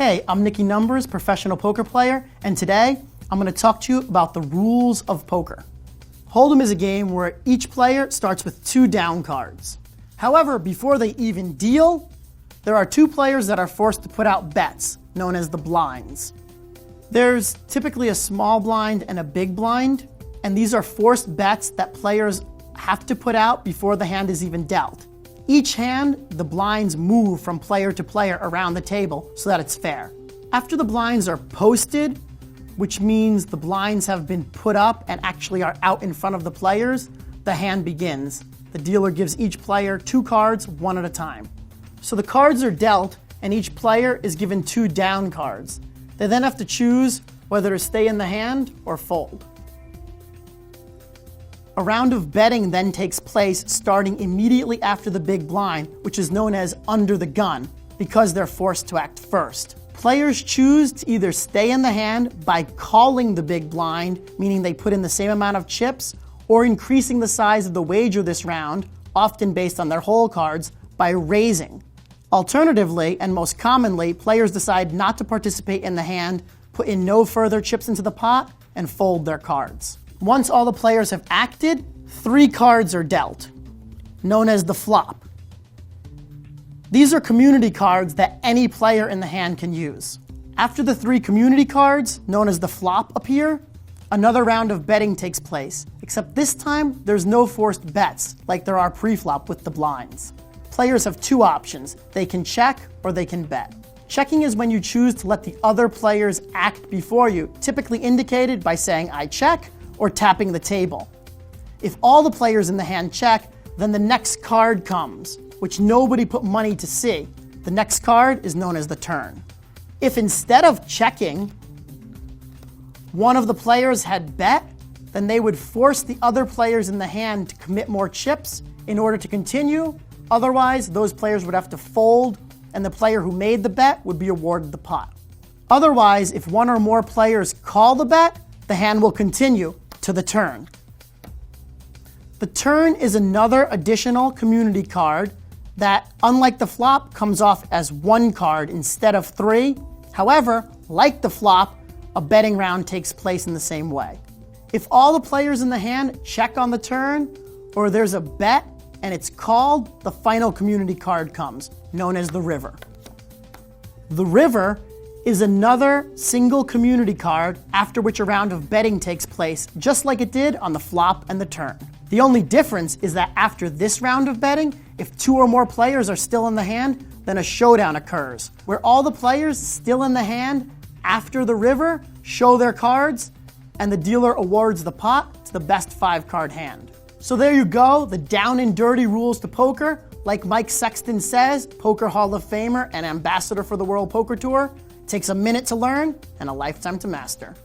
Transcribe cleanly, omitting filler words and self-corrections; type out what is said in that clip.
Hey, I'm Nicky Numbers, professional poker player, and today I'm going to talk to you about the rules of poker. Hold'em is a game where each player starts with 2 down cards. However, before they even deal, there are 2 players that are forced to put out bets, known as the blinds. There's typically a small blind and a big blind, and these are forced bets that players have to put out before the hand is even dealt. Each hand, the blinds move from player to player around the table so that it's fair. After the blinds are posted, which means the blinds have been put up and actually are out in front of the players, the hand begins. The dealer gives each player 2 cards, one at a time. So the cards are dealt, and each player is given 2 down cards. They then have to choose whether to stay in the hand or fold. A round of betting then takes place starting immediately after the big blind, which is known as under the gun, because they're forced to act first. Players choose to either stay in the hand by calling the big blind, meaning they put in the same amount of chips, or increasing the size of the wager this round, often based on their hole cards, by raising. Alternatively, and most commonly, players decide not to participate in the hand, put in no further chips into the pot, and fold their cards. Once all the players have acted, 3 cards are dealt, known as the flop. These are community cards that any player in the hand can use. After the 3 community cards, known as the flop, appear, another round of betting takes place, except this time there's no forced bets like there are pre-flop with the blinds. Players have 2 options. They can check or they can bet. Checking is when you choose to let the other players act before you, typically indicated by saying "I check" or tapping the table. If all the players in the hand check, then the next card comes, which nobody put money to see. The next card is known as the turn. If instead of checking, one of the players had bet, then they would force the other players in the hand to commit more chips in order to continue. Otherwise, those players would have to fold, and the player who made the bet would be awarded the pot. Otherwise, if one or more players call the bet, the hand will continue to the turn. The turn is another additional community card that, unlike the flop, comes off as 1 card instead of 3. However, like the flop, a betting round takes place in the same way. If all the players in the hand check on the turn, or there's a bet and it's called, the final community card comes, known as the river. The river is another single community card after which a round of betting takes place, just like it did on the flop and the turn. The only difference is that after this round of betting, if 2 or more players are still in the hand, then a showdown occurs, where all the players still in the hand after the river show their cards, and the dealer awards the pot to the best 5-card hand. So there you go, the down and dirty rules to poker. Like Mike Sexton says, Poker Hall of Famer and ambassador for the World Poker Tour, takes a minute to learn and a lifetime to master.